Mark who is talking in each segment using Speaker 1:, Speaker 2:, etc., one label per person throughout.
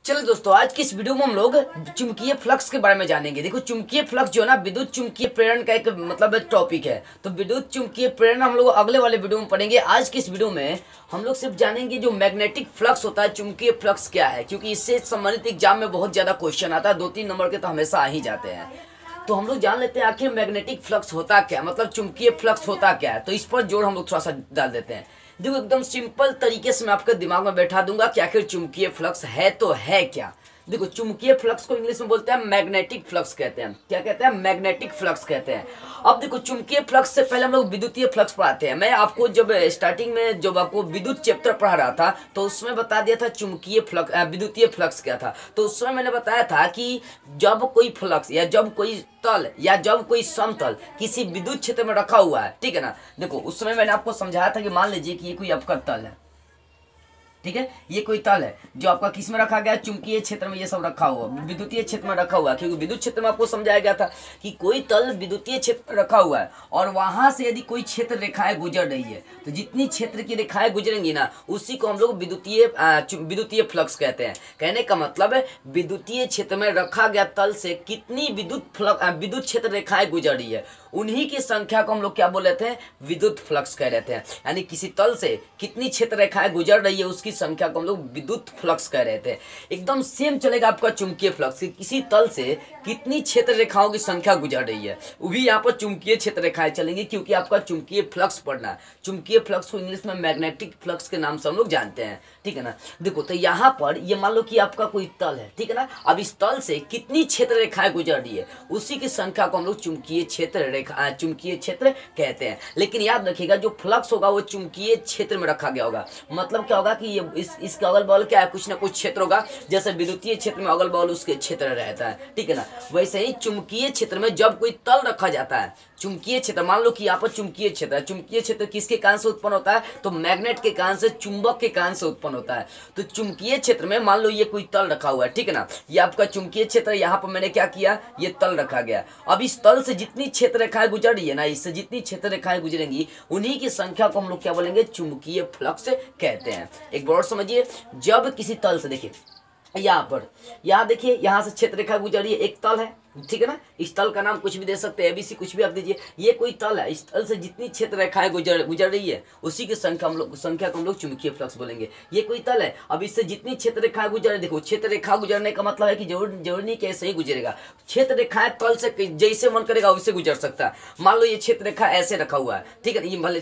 Speaker 1: चलो दोस्तों, आज की इस वीडियो में हम लोग चुंबकीय फ्लक्स के बारे में जानेंगे। देखो, चुंबकीय फ्लक्स जो है ना, विद्युत चुंबकीय प्रेरण का एक टॉपिक है। तो विद्युत चुंबकीय प्रेरण हम लोग अगले वाले वीडियो में पढ़ेंगे। आज की इस वीडियो में हम लोग सिर्फ जानेंगे जो मैग्नेटिक फ्लक्स होता है, चुंबकीय फ्लक्स क्या है, क्योंकि इससे संबंधित एग्जाम में बहुत ज्यादा क्वेश्चन आता है। 2-3 नंबर के तो हमेशा आ ही जाते हैं। तो हम लोग जान लेते हैं आखिर मैग्नेटिक फ्लक्स होता क्या, मतलब चुंबकीय फ्लक्स होता क्या है। तो इस पर जोर हम लोग थोड़ा सा डाल देते हैं। देखो, एकदम सिंपल तरीके से मैं आपके दिमाग में बैठा दूंगा कि आखिर चुंबकीय फ्लक्स है तो है क्या। देखो, चुंबकीय फ्लक्स को इंग्लिश में बोलते हैं मैग्नेटिक फ्लक्स कहते हैं। क्या कहते हैं? मैग्नेटिक फ्लक्स कहते हैं। अब देखो, चुंबकीय फ्लक्स से पहले हम लोग विद्युतीय फ्लक्स पढ़ाते हैं। मैं आपको जब स्टार्टिंग में जब आपको विद्युत चैप्टर पढ़ा रहा था तो उसमें बता दिया था चुंबकीय फ्लक्स विद्युतीय फ्लक्स क्या था। तो उसमें मैंने बताया था कि जब कोई फ्लक्स या जब कोई तल या जब कोई समतल किसी विद्युत क्षेत्र में रखा हुआ है, ठीक है ना। देखो, उस समय मैंने आपको समझाया था कि मान लीजिए कि ये कोई आपका तल है, ठीक है। ये कोई तल है जो आपका किस में रखा गया, चुंबकीय क्षेत्र में ये सब रखा हुआ, विद्युतीय क्षेत्र में रखा हुआ। क्योंकि विद्युत क्षेत्र में आपको समझाया गया था कि कोई तल विद्युतीय क्षेत्र में रखा हुआ है और वहां से यदि कोई क्षेत्र रेखाएं गुजर रही है तो जितनी क्षेत्र की रेखाएं गुजरेंगी ना, उसी को हम लोग विद्युतीय फ्लक्स कहते हैं। कहने का मतलब है विद्युतीय क्षेत्र में रखा गया तल से कितनी विद्युत क्षेत्र रेखाएं गुजर रही है, उन्हीं की संख्या को हम लोग क्या बोल रहे थे, विद्युत फ्लक्स कह रहे थे। यानी किसी तल से कितनी क्षेत्र रेखाएं गुजर रही है उसकी संख्या को हम लोग विद्युत फ्लक्स कह रहे थे। एकदम सेम चलेगा आपका चुंबकीय फ्लक्स, किसी तल से कितनी क्षेत्र रेखाओं की संख्या गुजर रही है, वो भी यहाँ पर चुंबकीय क्षेत्र रेखाएं चलेंगी, क्योंकि आपका चुंबकीय फ्लक्स पढ़ना है। चुंबकीय फ्लक्स को इंग्लिश में मैग्नेटिक फ्लक्स के नाम से हम लोग जानते हैं, ठीक है ना। देखो, तो यहाँ पर ये मान लो कि आपका कोई तल है, ठीक है ना। अब इस तल से कितनी क्षेत्र रेखाएं गुजर रही है उसी की संख्या को हम लोग चुंबकीय क्षेत्र कहते हैं। लेकिन याद रखिएगा, जो फ्लक्स होगा वो चुंबकीय क्षेत्र में रखा गया होगा। मतलब क्या होगा कि ये इसके अगल बगल क्या है, कुछ ना कुछ क्षेत्र होगा। जैसे विद्युतीय क्षेत्र में अगल बगल उसके क्षेत्र रहता है, ठीक है ना। वैसे ही चुंबकीय क्षेत्र में जब कोई तल रखा जाता है, चुंबकीय क्षेत्र, मान लो कि यहाँ पर चुंबकीय क्षेत्र है। चुंबकीय क्षेत्र किसके कारण से उत्पन्न होता है, तो मैग्नेट के कारण से, चुंबक के कारण से उत्पन्न होता है। तो चुंबकीय क्षेत्र में मान लो ये कोई तल रखा हुआ है, ठीक है ना। ये आपका चुंबकीय क्षेत्र, यहाँ पर मैंने क्या किया, ये तल रखा गया। अब इस तल से जितनी क्षेत्र रेखाएं गुजर रही है ना, इससे जितनी क्षेत्र रेखाएं गुजरेंगी उन्हीं की संख्या को हम लोग क्या बोलेंगे, चुंबकीय फ्लक्स कहते हैं। एक बार समझिए, जब किसी तल से, देखिए यहाँ देखिए, यहाँ से क्षेत्र रेखा गुजर रही है, एक तल है, ठीक है ना। इस तल का नाम कुछ भी दे सकते हैं, एबीसी कुछ भी आप दीजिए। ये कोई तल है, इस तल से जितनी क्षेत्र रेखाएं गुजर रही है उसी की संख्या को हम लोग चुंबकीय फ्लक्स बोलेंगे। ये कोई तल है, अब इससे जितनी क्षेत्र रेखाएं गुजर, देखो क्षेत्र रेखा गुजरने का मतलब है कि जरूर नहीं कैसे ही गुजरेगा। क्षेत्र रेखाएं तल से जैसे मन करेगा वैसे गुजर सकता है। मान लो ये क्षेत्र रेखा ऐसे रखा हुआ है, ठीक है। ये भले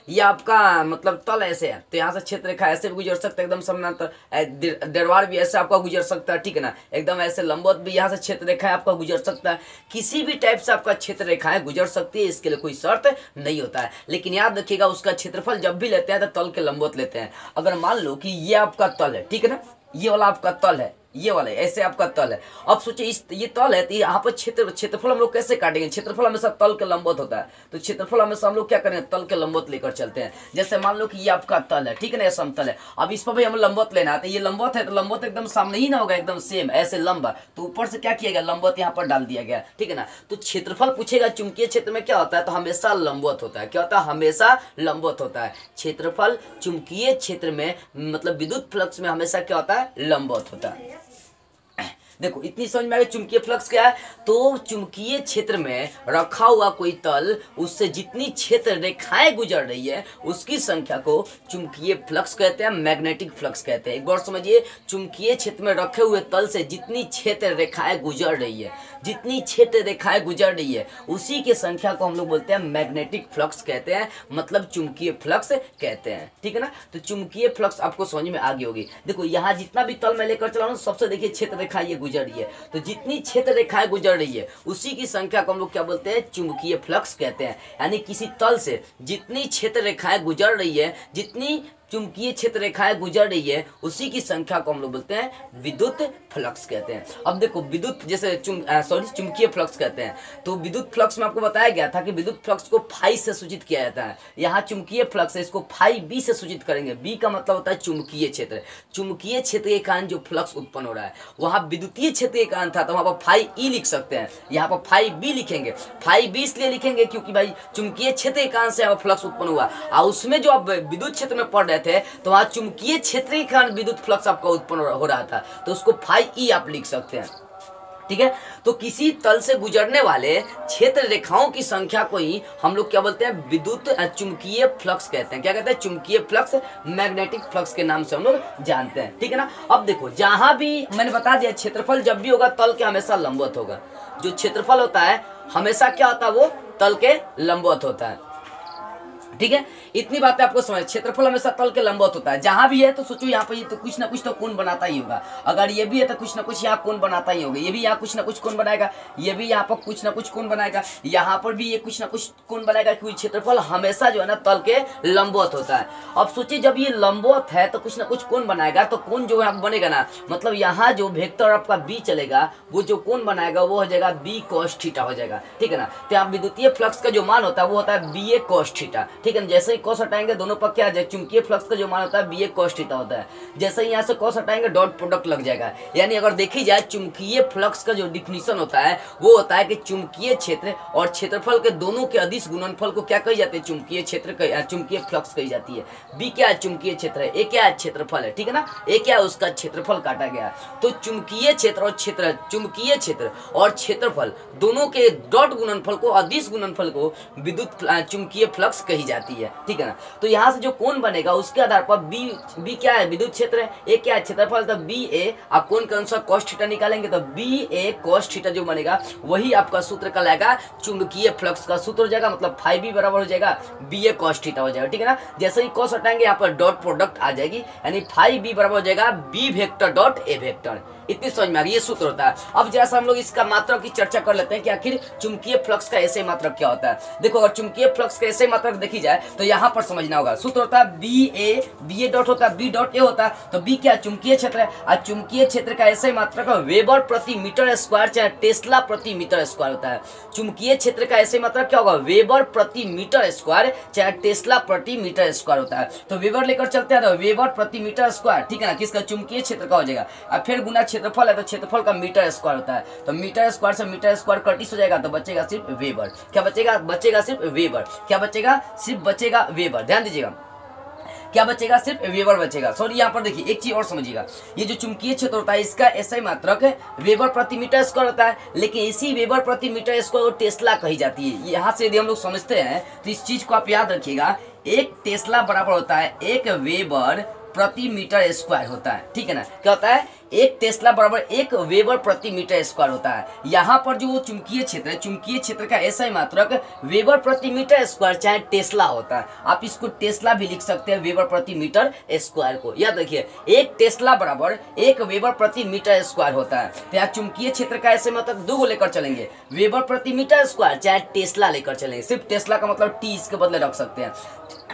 Speaker 1: ये आपका मतलब तल ऐसे है, तो यहाँ से क्षेत्र रेखा ऐसे भी गुजर सकता है, एकदम समानांतर। दरवार भी ऐसे आपका गुजर सकता है, ठीक है ना। एकदम ऐसे लंबवत भी यहाँ से क्षेत्र रेखा आपका गुजर सकता है। किसी भी टाइप से आपका क्षेत्र रेखाएं गुजर सकती है, इसके लिए कोई शर्त नहीं होता है। लेकिन याद रखिएगा, उसका क्षेत्रफल जब भी लेते हैं तो तल के लंबवत लेते हैं। अगर मान लो कि ये आपका तल है, ठीक है ना, ये वाला आपका तल है, ये वाले ऐसे आपका तल है। अब सोचिए, ये तल है तो यहाँ पर क्षेत्रफल हम लोग कैसे काटेंगे, क्षेत्रफल हमेशा तल के लंबवत होता है। तो क्षेत्रफल हमेशा हम लोग क्या करेंगे, तल के लंबवत लेकर चलते हैं। जैसे मान लो कि ये आपका तल है, ठीक है ना, ये समतल है। अब इस पर भी हमें लंबवत लेना है, तो ये लंबवत है तो लंबवत एकदम सामने ही ना होगा, एकदम सेम ऐसे लंबा। तो ऊपर से क्या किया गया, लंबवत यहाँ पर डाल दिया गया, ठीक है ना। तो क्षेत्रफल पूछेगा चुंबकीय क्षेत्र में क्या होता है, तो हमेशा लंबवत होता है। क्या होता है, हमेशा लंबवत होता है। क्षेत्रफल चुंबकीय क्षेत्र में, मतलब विद्युत फ्लक्स में हमेशा क्या होता है, लंबवत होता है। देखो, इतनी समझ में आ गई चुंबकीय फ्लक्स क्या है। तो चुंबकीय क्षेत्र में रखा हुआ कोई तल, उससे जितनी क्षेत्र रेखाएं गुजर रही है उसकी संख्या को चुंबकीय फ्लक्स कहते हैं, मैग्नेटिक फ्लक्स कहते हैं। एक बार समझिए, चुंबकीय क्षेत्र में रखे हुए तल से जितनी क्षेत्र रेखाएं गुजर रही है, जितनी क्षेत्र रेखाएं गुजर रही है उसी की संख्या को हम लोग बोलते हैं मैग्नेटिक फ्लक्स कहते हैं, मतलब चुंबकीय फ्लक्स कहते हैं, ठीक है ना। तो चुंबकीय फ्लक्स आपको समझ में आ गई होगी। देखो, यहाँ जितना भी तल मैं लेकर चला हूँ, सबसे देखिए क्षेत्र रेखा ये गुजर रही है। तो जितनी क्षेत्र रेखाएं गुजर रही है उसी की संख्या को हम लोग क्या बोलते हैं, चुंबकीय फ्लक्स कहते हैं। यानी किसी तल से जितनी क्षेत्र रेखाएं गुजर रही है, जितनी चुंबकीय क्षेत्र रेखाएं गुजर रही है उसी की संख्या को हम लोग बोलते हैं विद्युत फ्लक्स कहते हैं। अब देखो, विद्युत जैसे चुंबकीय फ्लक्स कहते हैं। तो विद्युत फ्लक्स में आपको बताया गया था कि विद्युत फ्लक्स को फाई से सूचित किया जाता है। यहाँ चुंबकीय फ्लक्स है, इसको फाई बी से सूचित करेंगे। बी का मतलब होता है चुंबकीय क्षेत्र। चुंबकीय क्षेत्र के कारण जो फ्लक्स उत्पन्न हो रहा है, वहां विद्युतीय क्षेत्र के कारण था, तो वहां पर फाई ई लिख सकते हैं, यहाँ पर फाई बी लिखेंगे। फाई बी इसलिए लिखेंगे क्योंकि भाई चुंबकीय क्षेत्र के कारण से फ्लक्स उत्पन्न हुआ, और उसमें जो आप विद्युत क्षेत्र में पढ़ रहे थे तो वहाँ चुंबकीय क्षेत्र के कारण विद्युत फ्लक्स आपका उत्पन्न हो रहा था, तो उसको फाई ई आप लिख सकते हैं। ठीक है, तो किसी तल से गुजरने वाले क्षेत्र रेखाओं की संख्या को ही हम लोग क्या बोलते हैं, विद्युत चुंबकीय फ्लक्स कहते हैं। क्या कहते हैं, चुंबकीय फ्लक्स, मैग्नेटिक फ्लक्स के नाम से हम लोग जानते हैं। ठीक है ना। अब देखो, जहां भी मैंने बता दिया क्षेत्रफल जब भी होगा तल के हमेशा लंबवत होगा। जो क्षेत्रफल होता है हमेशा क्या होता है, वो तल के लंबवत होता है। ठीक है, इतनी बातें आपको समझ, क्षेत्रफल हमेशा तल के लंबवत होता है। जहां भी है तो सोचो यहाँ पे ये तो कुछ ना कुछ तो कोण बनाता ही होगा। अगर ये भी है तो कुछ ना कुछ यहाँ कोण बनाता ही होगा। ये भी यहाँ कुछ ना कुछ कोण बनाएगा, ये भी यहाँ पर कुछ ना कुछ कोण बनाएगा, यहाँ पर भी ये कुछ ना कुछ कोण बनाएगा, क्योंकि क्षेत्रफल हमेशा जो है ना तल के लंबवत होता है। अब सोचिए जब ये लंबवत है तो कुछ ना कुछ कोण बनाएगा, तो कोण जो है बनेगा ना, मतलब यहाँ जो वेक्टर आपका बी चलेगा, वो जो कोण बनाएगा वो हो जाएगा बी कॉस थीटा हो जाएगा। ठीक है ना। तो यहाँ विद्युतीय फ्लक्स का जो मान होता है वो होता है बी ए कॉस थीटा। ठीक है, जैसे ही कॉस हटाएंगे दोनों पक्ष क्या आ जाए, चुंबकीय फ्लक्स का जो मान होता है बी ए कॉस थीटा होता है। जैसे ही यहाँ से कॉस हटाएंगे डॉट प्रोडक्ट लग जाएगा। यानी अगर देखी जाए चुंबकीय फ्लक्स का जो डिफिनीशन होता है वो होता है कि चुंबकीय क्षेत्र और क्षेत्रफल के दोनों के अदिश गुणनफल को क्या कही जाती है, चुंबकीय क्षेत्र, चुंबकीय फ्लक्स कही जाती है। बी क्या है, चुंबकीय क्षेत्र है, ए क्या है, क्षेत्रफल है। ठीक है ना, ए क्या है, उसका क्षेत्रफल काटा गया। तो चुंबकीय क्षेत्र और चुंबकीय क्षेत्र और क्षेत्रफल दोनों के डॉट गुणनफल को, अदिश गुणनफल को विद्युत चुंबकीय फ्लक्स कही जाती है। ठीक है ना। तो यहाँ से जो कोण बनेगा उसके आधार पर बी क्या है, विद्युत क्षेत्र है, ए क्या है, क्षेत्रफल, तो बी ए, आप कोण के अनुसार कॉस थीटा निकालेंगे तो बी ए कॉस थीटा जो बनेगा वही आपका सूत्र कहलाएगा चुंबकीय फ्लक्स का सूत्र हो जाएगा। मतलब फाई बी बराबर हो जाएगा बी ए कॉस थीटा हो जाएगा। ठीक है ना। जैसे ही कॉस हटाएंगे यहाँ पर डॉट प्रोडक्ट आ जाएगी, यानी फाई बी बराबर हो जाएगा B vector dot A vector. इतनी समझ में आ गई, ये सूत्र होता है। अब जैसा हम लोग इसका मात्रक की चर्चा कर लेते हैं कि आखिर चुंबकीय फ्लक्स का ऐसे मात्रक क्या होता है। देखो, अगर चुंबकीय फ्लक्स का ऐसे मात्रक देखी जाए तो यहाँ पर समझना होगा। सूत्र होता है बी ए डॉट होता है, बी डॉट ए होता है। तो बी क्या, चुंबकीय क्षेत्र है, और चुंबकीय क्षेत्र का ऐसे मात्रक वेबर प्रति मीटर स्क्वायर चाहे टेस्ला प्रति मीटर स्क्वायर होता है। चुंबकीय क्षेत्र का ऐसे मात्रक क्या होगा, वेबर प्रति मीटर स्क्वायर चाहे टेस्ला प्रति मीटर स्क्वायर होता है। तो वेबर लेकर चलते हैं तो वेबर प्रति मीटर स्क्वायर, ठीक है ना, किसका, चुंबकीय क्षेत्र का हो जाएगा। और फिर गुना क्षेत्रफल है तो क्षेत्रफल का मीटर स्क्वायर होता है। तो मीटर स्क्वायर से मीटर स्क्वायर कटिस हो जाएगा तो बचेगा सिर्फ वेबर। क्या बचेगा, बचेगा सिर्फ वेबर। क्या बचेगा, सिर्फ बचेगा वेबर। ध्यान दीजिएगा, क्या बचेगा, सिर्फ वेबर बचेगा। सॉरी, यहाँ पर देखिए एक चीज और समझिएगा, ये जो चुंबकीय क्षेत्र होता है इसका ऐसा मात्रक वेबर प्रति मीटर स्क्वायर होता है, लेकिन इसी वेबर प्रति मीटर स्क्वायर को टेस्ला कही जाती है। यहाँ से यदि हम लोग समझते हैं तो इस चीज को आप याद रखिएगा, एक टेस्ला बराबर होता है एक वेबर प्रति मीटर स्क्वायर होता है। ठीक है ना। क्या होता है, एक टेस्ला बराबर एक वेबर प्रति मीटर स्क्वायर होता है। यहाँ पर जो चुंबकीय क्षेत्र है, चुंबकीय क्षेत्र का ऐसा ही मात्रक वेबर प्रति मीटर स्क्वायर चाहे टेस्ला होता है। आप इसको टेस्ला भी लिख सकते हैं, वेबर प्रति मीटर स्क्वायर को। याद रखिए, एक टेस्ला बराबर एक वेबर प्रति मीटर स्क्वायर होता है। तो यहाँ चुंबकीय क्षेत्र का ऐसे मात्रक दो को लेकर चलेंगे, वेबर प्रति मीटर स्क्वायर चाहे टेस्ला लेकर चलेंगे। सिर्फ टेस्ला का मतलब टी इसके बदले रख सकते हैं।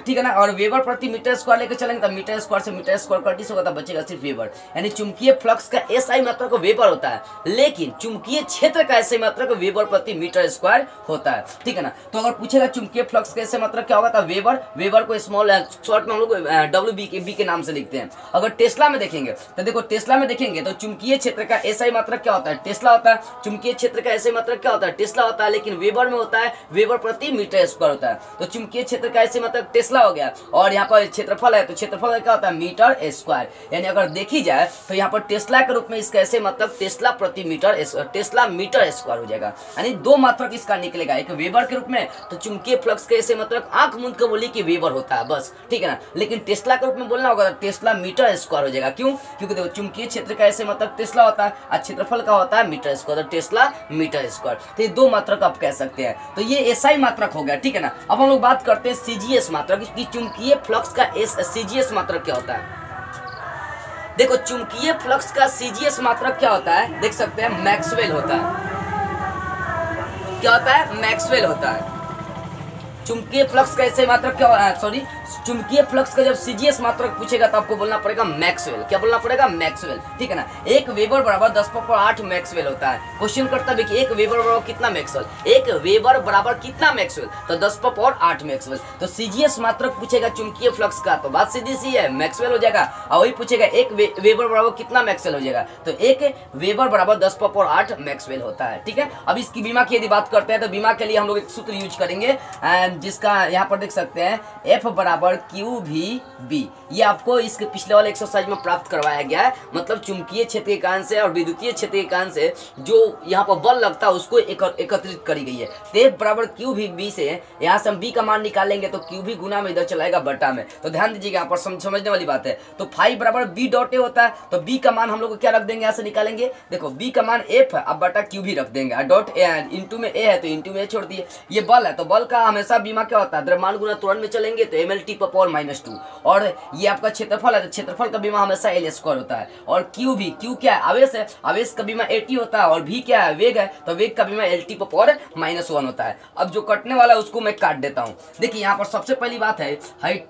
Speaker 1: ठीक है ना। और वेबर प्रति मीटर स्क्वायर लेकर चलेंगे तो मीटर स्क्वायर से मीटर स्क्वायर कटिस होगा तो बचेगा सिर्फ वेबर। यानी चुंबकीय फ्लक्स का एसआई मात्रक वेबर होता है, लेकिन चुंबकीय क्षेत्र का ऐसे मात्रक वेबर प्रति मीटर स्क्वायर होता है। ठीक है ना। तो अगर पूछेगा चुंबकीय फ्लक्स का ऐसे मात्रक क्या होगा तो वेबर, वेबर को स्मॉल शॉर्ट में हम लोग डब्ल्यू बी के नाम से लिखते हैं। अगर टेस्ला में देखेंगे तो देखो, टेस्ला में देखेंगे तो चुंबकीय क्षेत्र का एसआई मात्रक क्या होता है, टेस्ला होता है। चुंबकीय क्षेत्र का ऐसे मात्रक क्या होता है, टेस्ला होता है, लेकिन वेबर में होता है वेबर प्रति मीटर स्क्वायर होता है। तो चुंबकीय क्षेत्र का ऐसे मात्रक टेस्ला हो गया, और यहाँ पर क्षेत्रफल है तो क्षेत्रफल क्या होता है, मीटर स्क्वायर। यानी अगर देखी जाए तो यहाँ पर टेस्ला के रूप में इसका ऐसे मतलब टेस्ला प्रति मीटर, टेस्ला मीटर स्क्वायर हो जाएगा। यानी दो मात्रक इसका निकलेगा, एक वेबर के रूप में, तो चुंबकीय फ्लक्स के ऐसे मतलब आंख मूंद के बोली कि वेबर होता है बस। ठीक है ना। लेकिन टेस्ला के रूप में बोलना होगा तो टेस्ला मीटर स्क्वायर हो जाएगा। क्यों, क्योंकि देखो चुंबकीय क्षेत्र का ऐसे मतलब टेस्ला होता है और क्षेत्रफल का होता है मीटर स्क्वायर, तो टेस्ला मीटर स्क्वायर। तो ये दो मात्रक आप कह सकते हैं। तो ये एसआई मात्रक हो गया। ठीक है ना। अब हम लोग बात करते हैं सीजीएस मात्रक की, चुंबकीय फ्लक्स का सीजीएस मात्रक क्या होता है। देखो, चुंबकीय फ्लक्स का सीजीएस मात्रक क्या होता है, देख सकते हैं, मैक्सवेल होता है। क्या होता है, मैक्सवेल होता है। चुंबकीय फ्लक्स का ऐसे मात्रक क्या होता है, सॉरी, चुंबकीय फ्लक्स का जब सीजीएस मात्रक पूछेगा तो आपको बोलना पड़ेगा मैक्सवेल। क्या बोलना पड़ेगा, मैक्सवेल। ठीक है ना। एक वेबर बराबर 10⁻8 मैक्सवेल होता है। क्वेश्चन करता है कि एक वेबर बराबर कितना मैक्सवेल, एक वेबर बराबर कितना मैक्सवेल, तो 10⁻8 मैक्सवेल। तो सीजीएस मात्रक पूछेगा चुंबकीय फ्लक्स का तो बात सीधी सी है, मैक्सवेल हो जाएगा। और वही पूछेगा एक वेबर बराबर कितना मैक्सवेल हो जाएगा, तो एक वेबर बराबर 10⁻8 मैक्सवेल होता है। ठीक है। अब इसकी बीमा की यदि बात करते हैं तो बीमा के लिए हम लोग एक सूत्र यूज करेंगे, जिसका यहाँ पर देख सकते हैं, एफ बराबर बराबर क्यू भी बी। ये आपको इसके पिछले वाले एक्सरसाइज में प्राप्त करवाया गया है। मतलब चुंबकीय क्षेत्र के कारण से और विद्युतीय क्षेत्र के कारण से जो यहाँ पर बल लगता है उसको एकत्रित करी गई है। तो F बराबर क्यू भी बी से यहाँ से हम बी का मान निकालेंगे तो क्यू भी गुना में इधर चलाएगा बटा में। तो ध्यान दीजिएगा यहाँ पर समझने वाली बात है। तो फाइव बराबर बी डॉट ए होता है, तो बी का मान हम लोग क्या रख देंगे, यहाँ से निकालेंगे। देखो बी का मान एफ है, अब बटा क्यू भी रख देंगे। डॉट इंटू में ए है तो इंटू में ए छोड़ दिए। ये बल है तो बल का हमेशा बीमा क्या होता है, द्रव्यमान गुना त्वरण में चलेंगे तो एम एल टी पावर -2। और ये आपका क्षेत्रफल है तो क्षेत्रफल का बीमा हमेशा एल स्क्वायर होता है। और क्यू भी, क्यू क्या है, आवेश है, आवेश का बीमा एटी होता है। और भी क्या है, वेग है, तो वेग का बीमा एल टी पावर -1 होता है। अब जो कटने वाला है उसको मैं काट देता हूँ। देखिए यहाँ पर सबसे पहली बात है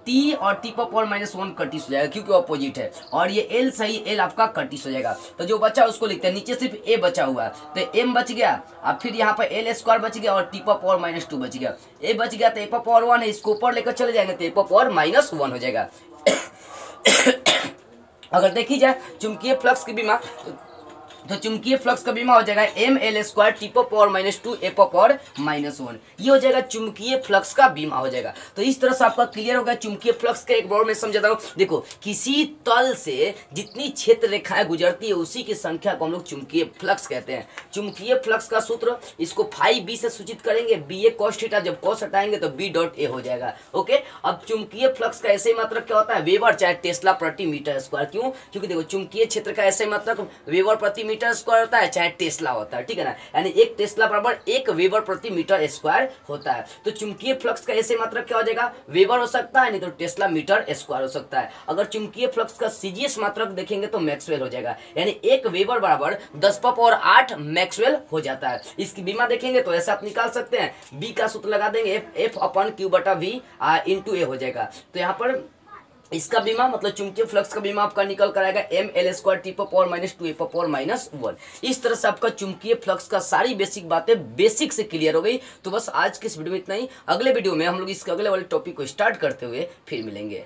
Speaker 1: टी और टी पावर -1 कटिस हो जाएगा क्योंकि अपोजिट है। और ये एल सही, एल आपका कटिस हो जाएगा। तो जो बचा उसको लिखते हैं, नीचे सिर्फ ए बचा हुआ है तो एम बच गया। अब फिर यहाँ पर एल स्क्वायर बच गया और टी पावर -2 बच गया। ए बच गया तो ए पावर 1 है, इसको ऊपर लेकर चले जाएंगे तो ए पावर -1 हो जाएगा। अगर देखी जाए चुंबकीय फ्लक्स की बीमा, तो चुंबकीय फ्लक्स का बीमा हो जाएगा M L square T power -2 A power -1। ये हो जाएगा चुंबकीय फ्लक्स का बीमा हो जाएगा। तो इस तरह से आपका क्लियर हो गया चुंबकीय फ्लक्स का। एक बार मैं समझाता हूँ। देखो किसी तल से जितनी क्षेत्र रेखाएं गुजरती है उसी की संख्या को हम लोग चुंबकीय फ्लक्स कहते हैं। चुंबकीय फ्लक्स का सूत्र इसको फाई बी से सूचित करेंगे। बी ए कॉस थीटा, जब कॉस हटाएंगे तो बी डॉट ए हो जाएगा। ओके, अब चुंबकीय फ्लक्स का ऐसे ही मात्रक क्या होता है, वेबर चाहे टेस्ला प्रति मीटर स्क्वायर। क्यों, क्योंकि देखो चुंबकीय क्षेत्र का ऐसे मात्रक वेबर प्रति मीटर स्क्वायर होता है चाहे टेस्ला होता है, ठीक है ना। यानी एक टेस्ला बराबर 1 वेबर प्रति मीटर स्क्वायर होता है। तो चुंबकीय फ्लक्स का ऐसे मात्रक क्या हो जाएगा, वेबर हो सकता है, नहीं तो टेस्ला मीटर स्क्वायर हो सकता है। अगर चुंबकीय फ्लक्स का सीजीएस मात्रक देखेंगे तो मैक्सवेल हो जाएगा। यानी 1 वेबर बराबर 10⁸ मैक्सवेल हो जाता है। इसकी बीमा देखेंगे तो ऐसा आप निकाल सकते हैं, बी का सूत्र लगा देंगे एफ अपन क्यू बटा वी इंटू ए हो जाएगा। तो यहाँ पर इसका बीमा मतलब चुंबकीय फ्लक्स का बीमा आपका निकल कर आएगा M L square T power -2 A power -1। इस तरह से आपका चुंबकीय फ्लक्स का सारी बेसिक बातें बेसिक से क्लियर हो गई। तो बस आज के इस वीडियो में इतना ही। अगले वीडियो में हम लोग इसके अगले वाले टॉपिक को स्टार्ट करते हुए फिर मिलेंगे।